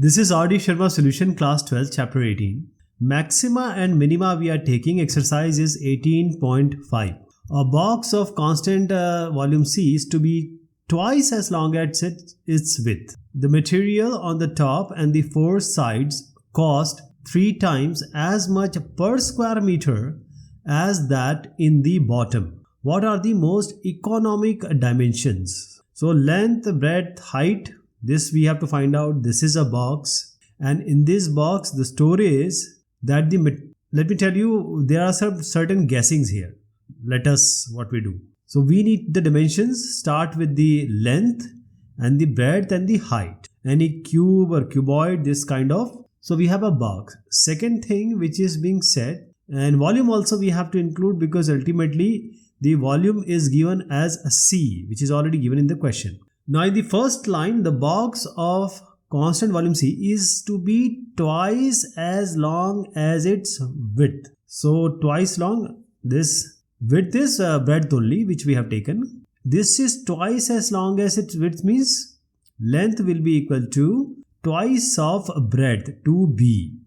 This is R.D. Sharma Solution Class 12 Chapter 18. Maxima and Minima we are taking. Exercise is 18.5. A box of constant volume C is to be twice as long as its width. The material on the top and the four sides cost 3 times as much per square meter as that in the bottom. What are the most economic dimensions? So length, breadth, height. This we have to find out. This is a box, and in this box the story is that let me tell you, there are some certain guessings here. Let us what we do. So we need the dimensions. Start with the length and the breadth and the height. Any cube or cuboid, this kind of. So we have a box. Second thing which is being said, and volume also we have to include, because ultimately the volume is given as a C, which is already given in the question. Now in the first line, the box of constant volume C is to be twice as long as its width. So twice long, this width is breadth only, which we have taken. This is twice as long as its width, means length will be equal to twice of breadth, 2b.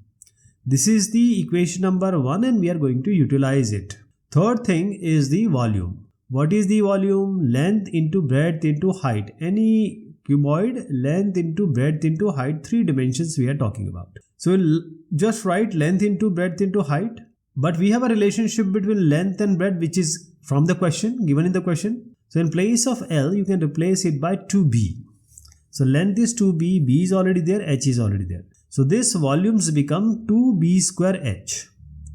This is the equation number 1 and we are going to utilize it. Third thing is the volume. What is the volume? Length into breadth into height. Any cuboid, length into breadth into height, 3 dimensions we are talking about. So we'll just write length into breadth into height. But we have a relationship between length and breadth which is from the question, given in the question. So in place of L, you can replace it by 2B. So length is 2B, B is already there, H is already there. So this volumes become 2B square H.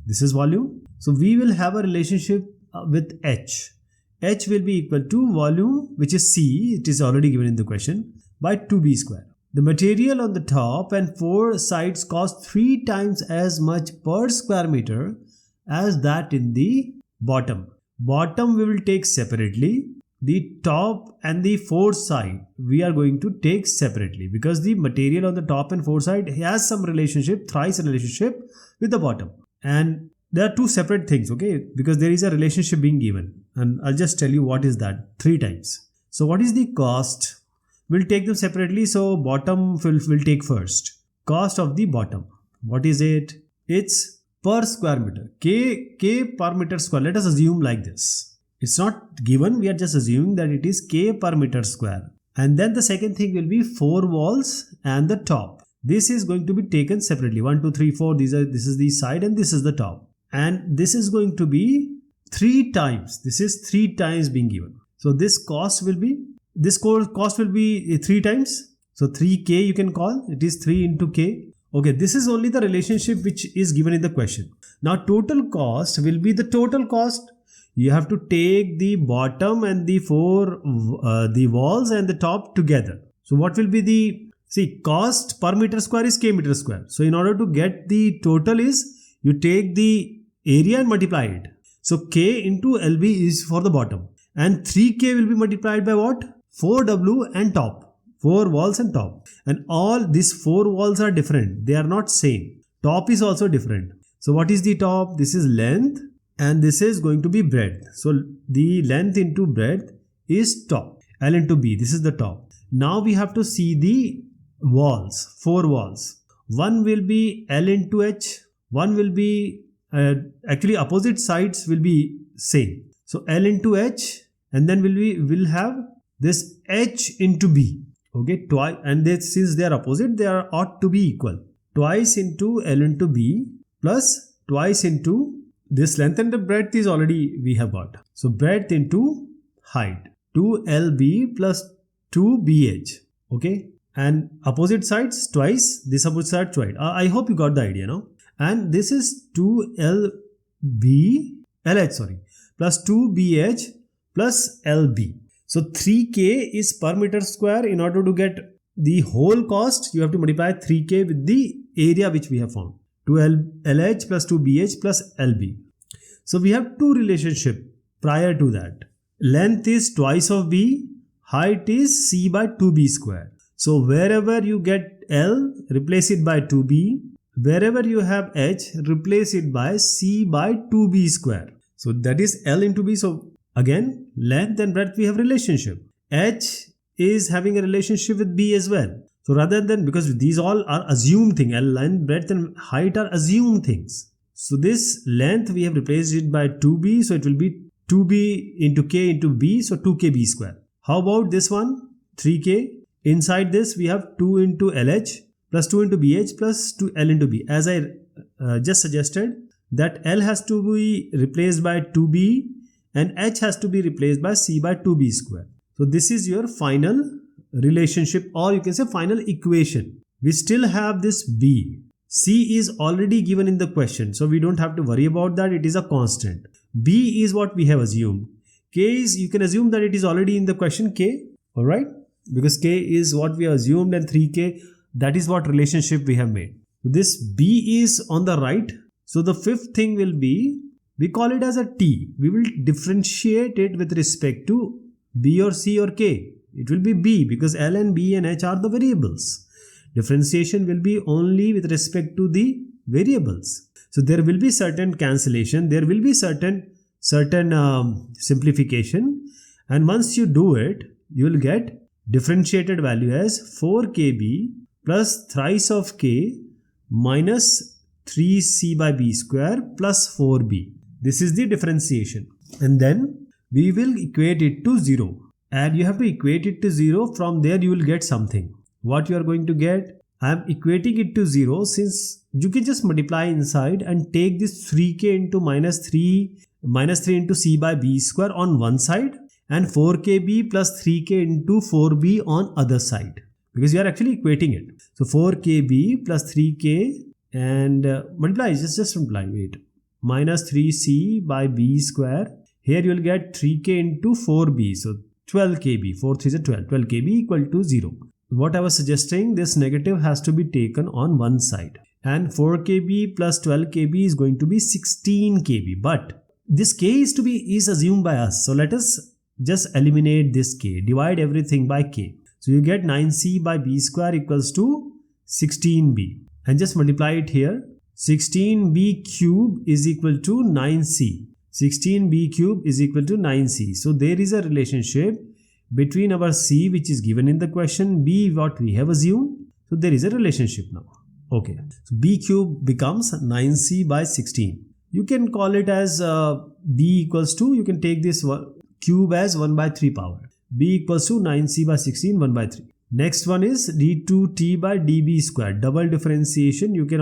This is volume. So we will have a relationship with H. H will be equal to volume, which is C, it is already given in the question, by 2b square. The material on the top and 4 sides cost 3 times as much per square meter as that in the bottom. Bottom we will take separately. The top and the 4 side we are going to take separately, because the material on the top and 4 side has some relationship, thrice relationship with the bottom. And there are 2 separate things, okay, because there is a relationship being given, and I'll just tell you what is that. 3 times. So what is the cost? We'll take them separately. So bottom we'll take first. Cost of the bottom. What is it? It's per square meter. K per meter square. Let us assume like this. It's not given. We are just assuming that it is K per meter square. And then the second thing will be 4 walls and the top. This is going to be taken separately. 1, 2, 3, 4. This is the side and this is the top. And this is going to be 3 times. This is 3 times being given. So this cost will be 3 times. So 3K you can call. It is 3 into K. Okay, this is only the relationship which is given in the question. Now total cost will be the total cost. You have to take the bottom and the 4 the walls and the top together. So what will be the, see, cost per meter square is K meter square. So in order to get the total is, you take the area and multiply it. So K into LB is for the bottom. And 3K will be multiplied by what? 4W and top. 4 walls and top. And all these 4 walls are different. They are not same. Top is also different. So what is the top? This is length and this is going to be breadth. So the length into breadth is top. L into B. This is the top. Now we have to see the walls. 4 walls. One will be L into H. One will be actually opposite sides will be same. So L into H, and then will have this H into B. Okay, twice, and since they are opposite, they ought to be equal. Twice into L into B plus twice into this length, and the breadth is already we have got. So breadth into height, 2LB plus 2BH. Okay, and opposite sides twice, this opposite side twice. I hope you got the idea now. And this is 2LH plus 2BH plus LB. So 3K is per meter square. In order to get the whole cost, you have to multiply 3K with the area which we have found. 2LH plus 2BH plus LB. So we have 2 relationship prior to that. Length is twice of B. Height is C by 2B square. So wherever you get L, replace it by 2B. Wherever you have H, replace it by C by 2B square. So that is L into B. So again, length and breadth we have relationship. H is having a relationship with B as well. So rather than, because these all are assumed thing, L, length, breadth and height are assumed things. So this length we have replaced it by 2b, so it will be 2b into k into b, so 2kb square. How about this one? 3k. Inside this we have 2 into LH plus 2 into BH plus 2L into B. As I just suggested, that L has to be replaced by 2b and H has to be replaced by C by 2b square. So this is your final relationship, or you can say final equation. We still have this B. C is already given in the question, so we don't have to worry about that. It is a constant. B is what we have assumed. K is, you can assume that it is already in the question, K, alright? Because K is what we assumed and 3K, that is what relationship we have made. This B is on the right. So the fifth thing will be, we call it as a T. We will differentiate it with respect to B or C or K. It will be B because L and B and H are the variables. Differentiation will be only with respect to the variables. So there will be certain cancellation, there will be certain simplification, and once you do it, you will get differentiated value as 4kb plus thrice of k minus 3c by b square plus 4b. This is the differentiation, and then we will equate it to 0, and you have to equate it to 0. From there you will get something. What you are going to get? I am equating it to 0, since you can just multiply inside and take this 3k into minus 3 into c by b square on one side and 4kb plus 3k into 4b on other side, because you are actually equating it. So 4kb plus 3k and multiply, just multiply, wait, minus 3c by b square. Here you will get 3k into 4b, so 12kb, 4 3 is 12, 12kb equal to 0. What I was suggesting, this negative has to be taken on one side, and 4kb plus 12kb is going to be 16kb, but this k is assumed by us. So let us just eliminate this k, divide everything by k. So you get 9c by b square equals to 16b, and just multiply it here. 16b cube is equal to 9c. 16b cube is equal to 9c. So there is a relationship between our c, which is given in the question, b what we have assumed. So there is a relationship now. Okay, so b cube becomes 9c by 16. You can call it as b equals to, you can take this cube as 1 by 3 power. b equals to 9c by 16, 1 by 3. Next one is d2t by db square. Double differentiation you can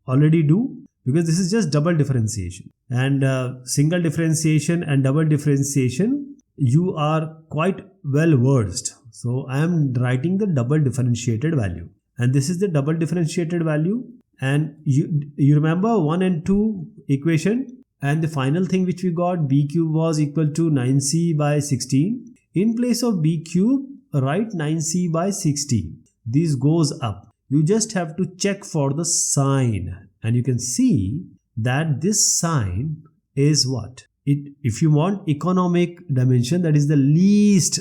already do, because this is just double differentiation. And single differentiation and double differentiation, you are quite well versed. So I am writing the double differentiated value, and this is the double differentiated value. And you remember 1 and 2 equation, and the final thing which we got, b cube was equal to 9c by 16. In place of b cube, write 9c by 16. This goes up. You just have to check for the sign, and you can see that this sign is what? If you want economic dimension, that is the least,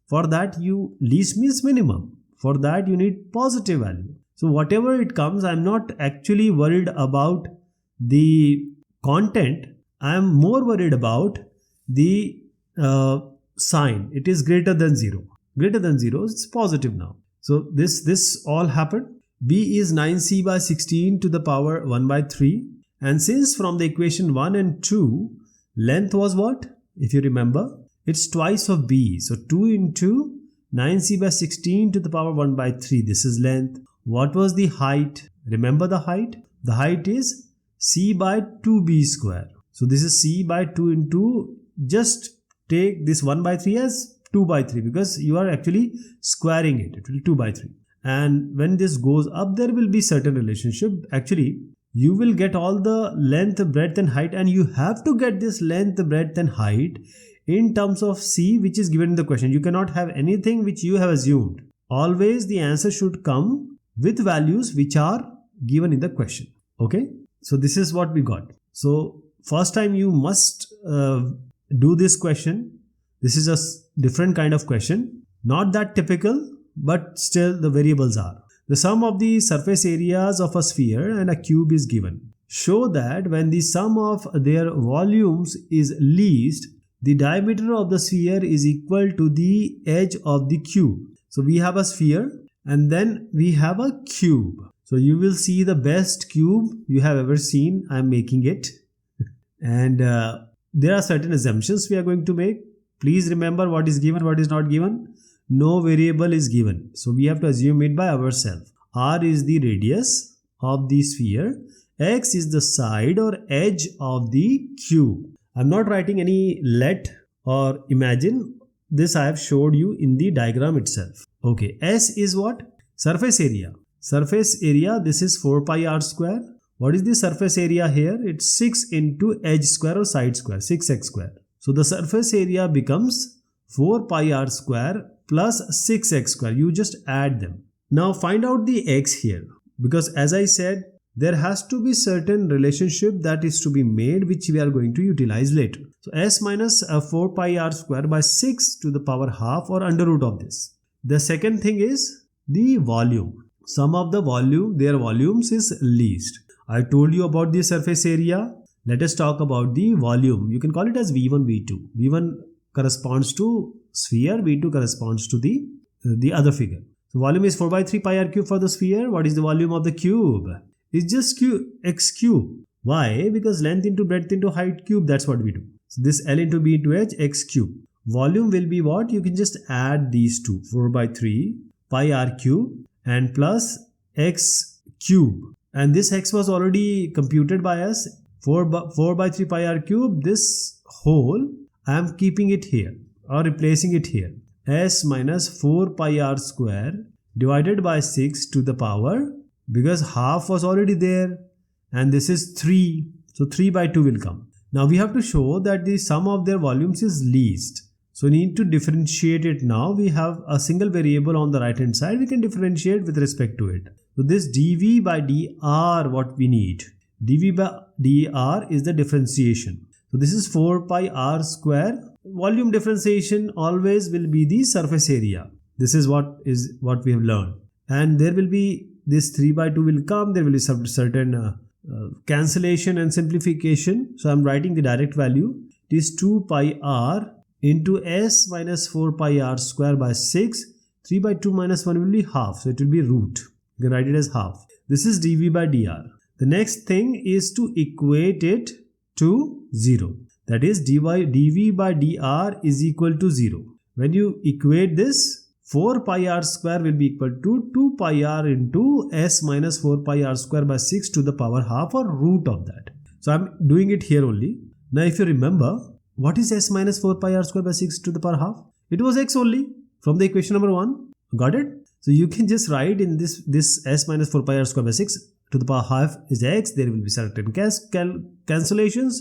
for that least means minimum. For that you need positive value. So whatever it comes, I am not actually worried about the content. I am more worried about the sign. It is greater than 0. Greater than 0, it's positive now. So this all happened. B is 9c by 16 to the power 1 by 3. And since from the equation 1 and 2, length was what? If you remember, it's twice of b. So 2 into 9c by 16 to the power 1 by 3. This is length. What was the height? Remember the height? The height is c by 2b square. So this is c by 2 into, just take this 1 by 3 as 2 by 3, because you are actually squaring it. It will be 2 by 3. And when this goes up, there will be certain relationship. Actually, you will get all the length, breadth and height, and you have to get this length, breadth and height in terms of c, which is given in the question. You cannot have anything which you have assumed. Always the answer should come with values which are given in the question. Okay, so this is what we got. So first time you must do this question. This is a different kind of question, not that typical, but still the variables are. The sum of the surface areas of a sphere and a cube is given. Show that when the sum of their volumes is least, the diameter of the sphere is equal to the edge of the cube. So we have a sphere and then we have a cube. So you will see the best cube you have ever seen. I'm making it. And there are certain assumptions we are going to make. Please remember what is given, what is not given. No variable is given. So we have to assume it by ourselves. R is the radius of the sphere. X is the side or edge of the cube. I'm not writing any let or imagine. This I have showed you in the diagram itself. Okay, S is what? Surface area. Surface area, this is 4 pi r square. What is the surface area here? It's 6 into edge square or side square, 6x square. So the surface area becomes 4 pi r square plus 6x square. You just add them. Now find out the x here, because as I said, there has to be certain relationship that is to be made which we are going to utilize later. So s minus 4 pi r square by 6 to the power half or under root of this. The second thing is the volume. Sum of the volume, their volumes is least. I told you about the surface area. Let us talk about the volume. You can call it as V1, V2. V1 corresponds to sphere, V2 corresponds to the other figure. So volume is 4 by 3 pi r cube for the sphere. What is the volume of the cube? It's just x cube. Why? Because length into breadth into height cube, that's what we do. So this L into B into H, x cube. Volume will be what? You can just add these two, 4 by 3 pi r cube and plus x cube. And this x was already computed by us. 4 by 3 pi r cube, this whole, I am keeping it here or replacing it here. S minus 4 pi r square divided by 6 to the power, because half was already there and this is 3. So 3 by 2 will come. Now we have to show that the sum of their volumes is least. So we need to differentiate it now. We have a single variable on the right hand side. We can differentiate with respect to it. So this dV by dr, what we need. dV by dr is the differentiation. So this is 4 pi r square. Volume differentiation always will be the surface area. This is what we have learned. And there will be this 3 by 2 will come. There will be some certain cancellation and simplification. So I am writing the direct value. It is 2 pi r into s minus 4 pi r square by 6. 3 by 2 minus 1 will be half. So it will be root. You can write it as half. This is dV by dr. The next thing is to equate it to 0. That is dV by dr is equal to 0. When you equate this, 4 pi r square will be equal to 2 pi r into s minus 4 pi r square by 6 to the power half or root of that. So I am doing it here only. Now if you remember, what is s minus 4 pi r square by 6 to the power half? It was x only from the equation number 1. Got it? So you can just write in this s minus 4 pi r square by 6 to the power half is x. There will be certain cancellations.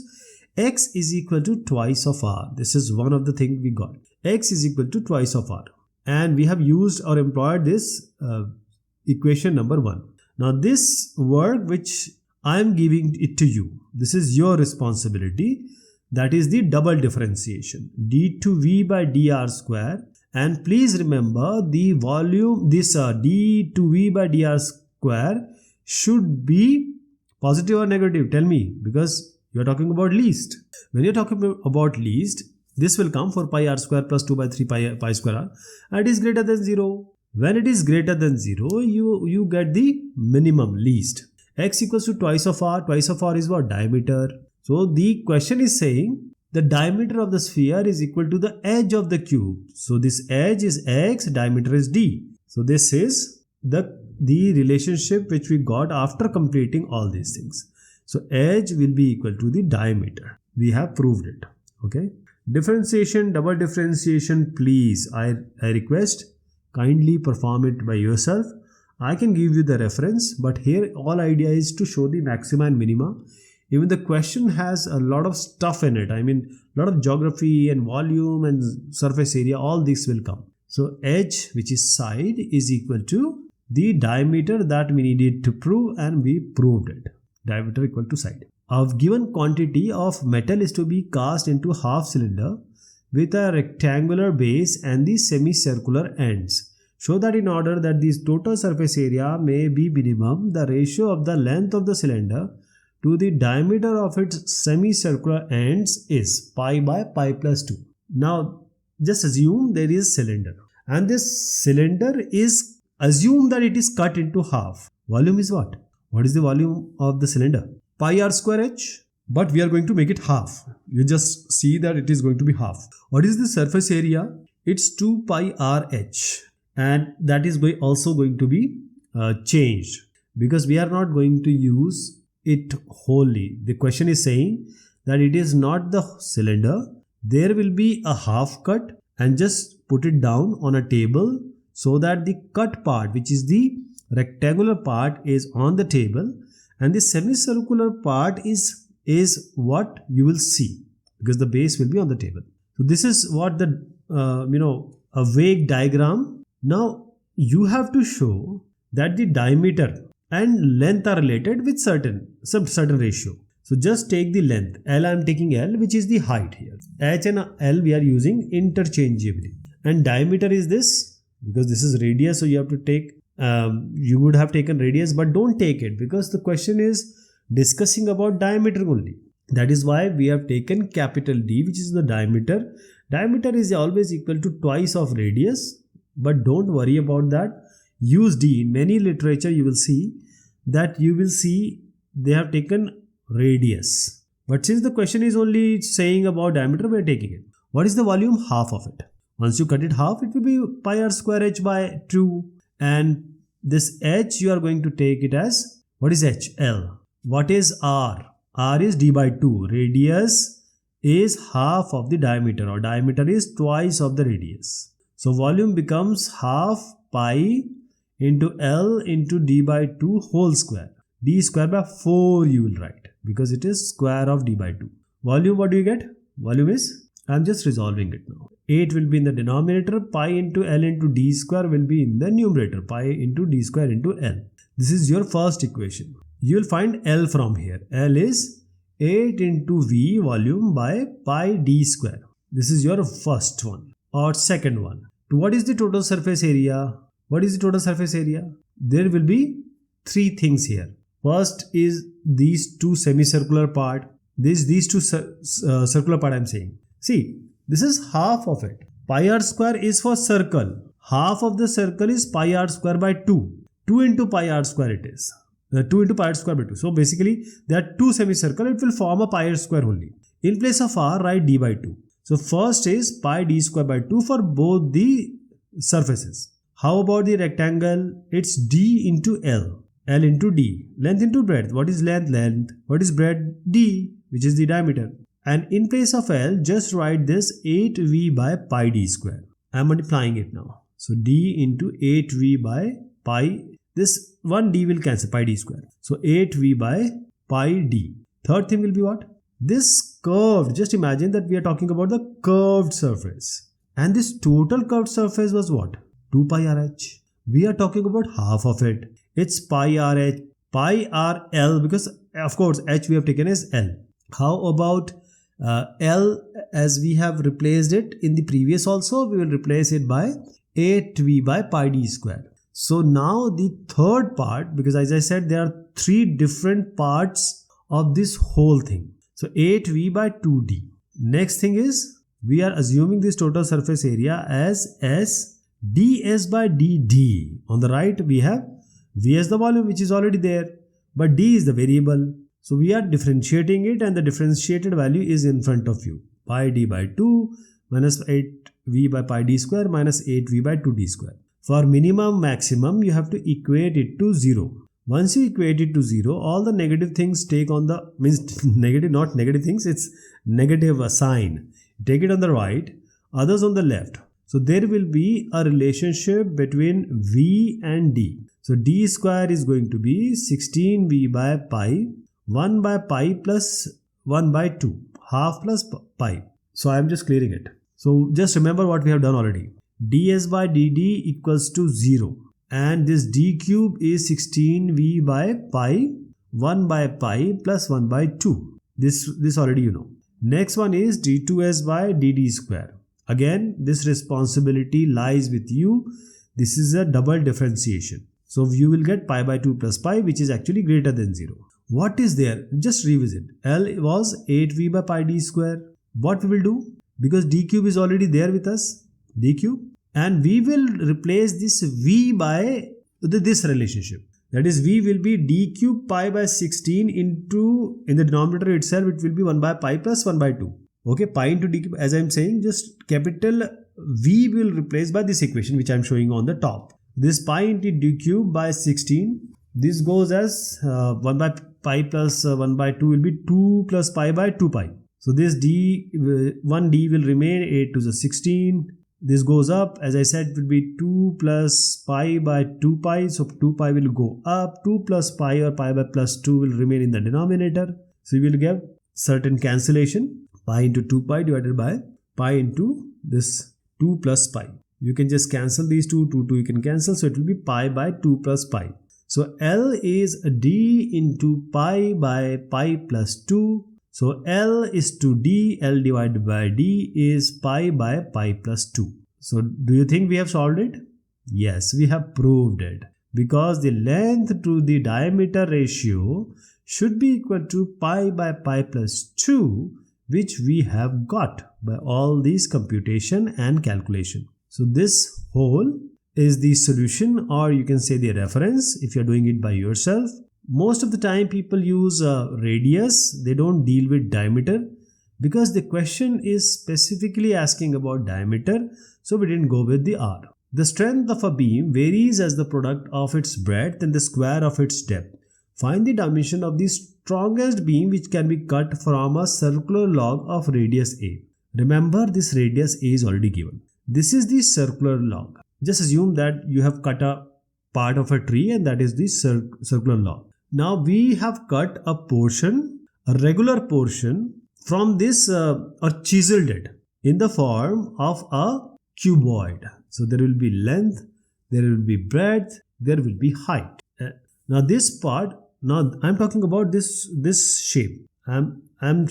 X is equal to twice of r. This is one of the things we got. X is equal to twice of r. And we have used or employed this equation number 1. Now this work which I am giving it to you, this is your responsibility. That is the double differentiation. d to v by dr square. And please remember the volume, this d to v by dr square should be positive or negative. Tell me, because you are talking about least. When you are talking about least, this will come 4 pi r square plus 2 by 3 pi square r. And it is greater than 0. When it is greater than 0, you get the minimum least. X equals to twice of r. Twice of r is what? Diameter. So the question is saying the diameter of the sphere is equal to the edge of the cube. So this edge is x, diameter is d. So this is the relationship which we got after completing all these things. So edge will be equal to the diameter. We have proved it. Okay. Differentiation, double differentiation, please. I request kindly perform it by yourself. I can give you the reference, but here all idea is to show the maxima and minima. Even the question has a lot of stuff in it. I mean, a lot of geography and volume and surface area, all this will come. So edge, which is side, is equal to the diameter that we needed to prove, and we proved it. Diameter equal to side. A given quantity of metal is to be cast into half cylinder with a rectangular base and the semicircular ends. Show that in order that the total surface area may be minimum, the ratio of the length of the cylinder to the diameter of its semicircular ends is pi by pi plus 2. Now just assume there is cylinder And this cylinder is assumed that it is cut into half. Volume is what? What is the volume of the cylinder? Pi r square h. But we are going to make it half. You just see that it is going to be half. What is the surface area? It's 2 pi r h. And that is also going to be changed, because we are not going to use it wholly. The question is saying that it is not the cylinder. There will be a half cut, and just put it down on a table so that the cut part, which is the rectangular part, is on the table, and the semicircular part is what you will see, because the base will be on the table. So this is what the a vague diagram. Now you have to show that the diameter and length are related with some certain ratio. So just take the length. L I am taking L, which is the height here. H and L we are using interchangeably. And diameter is this, because this is radius, so you have to take, you would have taken radius, but don't take it, because the question is discussing about diameter only. That is why we have taken capital D, which is the diameter. Diameter is always equal to twice of radius, but don't worry about that. Use D. In many literature you will see they have taken radius. But since the question is only saying about diameter, we are taking it. What is the volume? Half of it. Once you cut it half, it will be pi r square h by 2. And this h you are going to take it as, what is h? L. What is r? R is d by 2. Radius is half of the diameter, or diameter is twice of the radius. So volume becomes half pi into L into d by 2 whole square. D square by 4 you will write, because it is square of d by 2. Volume, what do you get? Volume is, I am just resolving it now. 8 will be in the denominator, pi into L into d square will be in the numerator, pi into d square into L. This is your first equation. You will find L from here. L is 8 into V volume by pi d square. This is your first one, or second one. What is the total surface area? What is the total surface area? There will be three things here. First is these two semicircular part. These two circular part I am saying. See, this is half of it. Pi r square is for circle. Half of the circle is pi r square by 2. 2 into pi r square it is. 2 into pi r square by 2. So basically there are two semicircle. It will form a pi r square only. In place of r, write d by 2. So first is pi d square by 2 for both the surfaces. How about the rectangle? It's d into L. L into d. Length into breadth. What is length? Length. What is breadth? D, which is the diameter. And in place of L, just write this 8V by pi d square. I am multiplying it now. So d into 8V by pi. This one d will cancel, pi d square. So 8V by pi d. Third thing will be what? This curved. Just imagine that we are talking about the curved surface. And this total curved surface was what? 2 pi rh. We are talking about half of it. It's pi rh, pi rl, because of course h we have taken as L. How about L, as we have replaced it in the previous also, we will replace it by 8V by pi d square. So now the third part, because as I said there are three different parts of this whole thing. So 8V by 2D. Next thing is, we are assuming this total surface area as S, ds by dd. On the right we have V as the volume, which is already there, but d is the variable. So we are differentiating it, and the differentiated value is in front of you. Pi d by 2 minus 8V by pi d square minus 8V by 2d square. For minimum, maximum, you have to equate it to 0. Once you equate it to 0, all the negative things take on the, negative, not negative things, it's negative sign. Take it on the right, others on the left. So there will be a relationship between V and D. So D square is going to be 16V by pi, 1 by pi plus 1 by 2, half plus pi. So I am just clearing it. So just remember what we have done already. ds by dd equals to 0. And this d cube is 16V by pi, 1 by pi plus 1 by 2. This already you know. Next one is d2s by dd square. Again, this responsibility lies with you. This is a double differentiation. So you will get pi by 2 plus pi, which is actually greater than 0. What is there? Just revisit. L was 8V by pi d square. What we will do? Because d cube is already there with us. D cube. and we will replace this v by this relationship. That is, v will be d cube pi by 16 into, in the denominator itself, it will be 1 by pi plus 1 by 2. Okay, pi into d cube, as I am saying, just capital V will replace by this equation which I am showing on the top. This pi into d cube by 16, this goes as 1 by pi plus 1 by 2 will be 2 plus pi by 2 pi. So this d, 1d will remain, 8 to the 16. This goes up, as I said, it will be 2 plus pi by 2 pi. So 2 pi will go up, 2 plus pi or pi by plus 2 will remain in the denominator. So we will get certain cancellation, pi into 2 pi divided by pi into this 2 plus pi. You can just cancel these two, 2 you can cancel. So it will be pi by 2 plus pi. So L is d into pi by pi plus 2. So L is to d, L divided by d is pi by pi plus 2. So do you think we have solved it? Yes, we have proved it. Because the length to the diameter ratio should be equal to pi by pi plus 2, which we have got by all these computation and calculation. So this whole is the solution, or you can say the reference if you are doing it by yourself. Most of the time people use radius, they don't deal with diameter because the question is specifically asking about diameter, so we didn't go with the R. The strength of a beam varies as the product of its breadth and the square of its depth. Find the dimension of the strongest beam which can be cut from a circular log of radius A. Remember, this radius A is already given. This is the circular log. Just assume that you have cut a part of a tree and that is the circular log. Now we have cut a portion, a regular portion from this or chiseled it in the form of a cuboid. So there will be length, there will be breadth, there will be height. Now this part, now I'm talking about this shape. I'm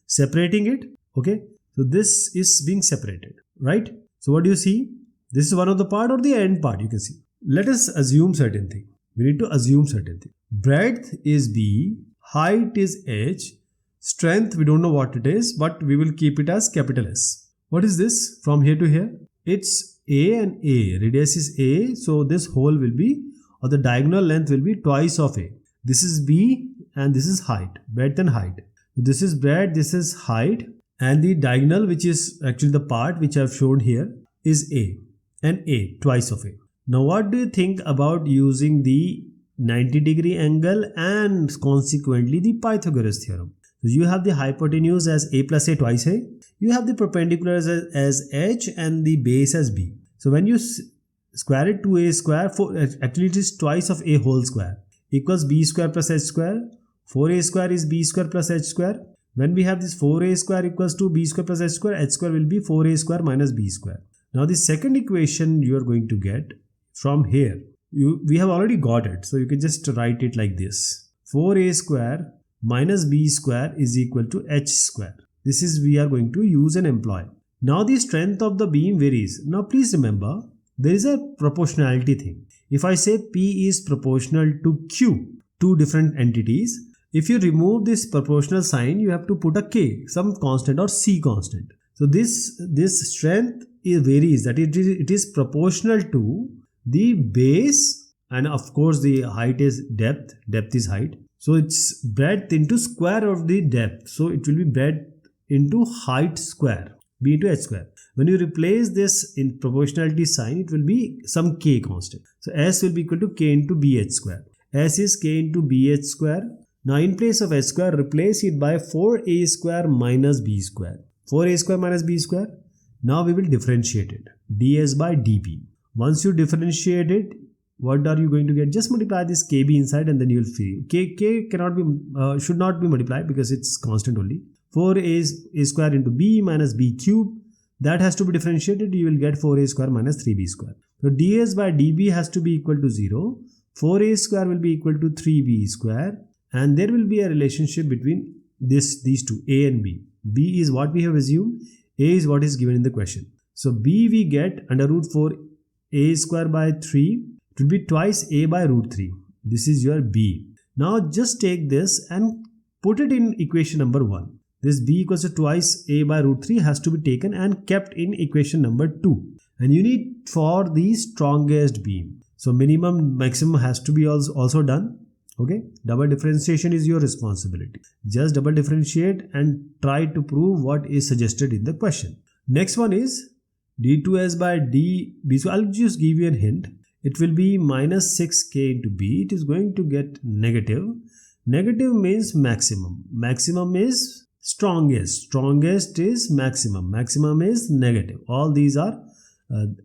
separating it. Okay. So this is being separated, right? So what do you see? This is one of the part or the end part, you can see. Let us assume certain thing. We need to assume certain thing. Breadth is B, height is H, strength we don't know what it is, but we will keep it as capital S. What is this from here to here? It's A and A. Radius is A, so this whole will be, or the diagonal length will be twice of A. This is B and this is height, breadth and height. This is breadth, this is height, and the diagonal, which is actually the part which I have shown here, is A, and A, twice of A. Now what do you think about using the 90-degree angle and consequently the Pythagoras theorem? So you have the hypotenuse as A plus A twice A. You have the perpendicular as H and the base as B. So when you square it to A square, actually it is twice of A whole square, equals B square plus H square. 4A square is B square plus H square. When we have this 4A square equals to B square plus H square will be 4A square minus B square. Now the second equation you are going to get from here, we have already got it. So you can just write it like this. 4A square minus B square is equal to H square. This is we are going to use and employ. Now the strength of the beam varies. Now please remember, there is a proportionality thing. If I say P is proportional to Q, two different entities, if you remove this proportional sign, you have to put a K, some constant or C constant. So this strength varies, that it is proportional to the base, and of course the height is depth is height. So it's breadth into square of the depth. So it will be breadth into height square, B into H square. When you replace this in proportionality sign, it will be some K constant. So S will be equal to K into BH square. S is K into BH square. Now in place of H square, replace it by 4A square minus B square. 4A square minus B square. Now we will differentiate it. ds by dB. Once you differentiate it, what are you going to get? Just multiply this kb inside and then you will feel. K cannot be, should not be multiplied because it's constant only. 4A square into B minus B cube. That has to be differentiated. You will get 4A square minus 3B square. So ds by dB has to be equal to 0. 4A square will be equal to 3B square. And there will be a relationship between these two, A and B. B is what we have assumed. A is what is given in the question. So B we get under root 4A square by 3. It will be twice A by root 3. This is your B. Now just take this and put it in equation number 1. This B equals to twice A by root 3 has to be taken and kept in equation number 2. And you need for the strongest beam. So minimum, maximum has to be also done. Okay, double differentiation is your responsibility. Just double differentiate and try to prove what is suggested in the question. Next one is d2s by db. So I'll just give you a hint. It will be minus 6k into b. It is going to get negative. Negative means maximum. Maximum is strongest. Strongest is maximum. Maximum is negative. All these are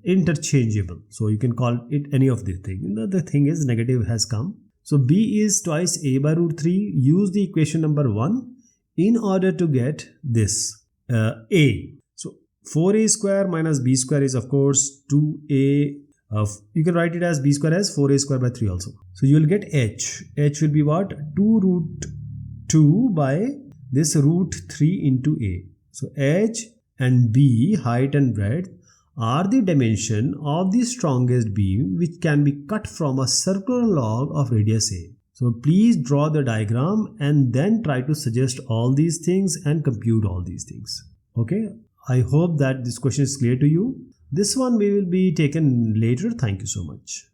interchangeable. So you can call it any of these things. The thing is negative has come. So b is twice a by root 3. Use the equation number 1 in order to get this a. So 4a square minus b square is of course 2a. You can write it as b square as 4a square by 3 also. So you will get h. H will be what? 2 root 2 by this root 3 into a. So h and b, height and breadth, are the dimension of the strongest beam which can be cut from a circular log of radius a. So please draw the diagram and then try to suggest all these things and compute all these things. Okay, I hope that this question is clear to you. This one we will be taken later. Thank you so much.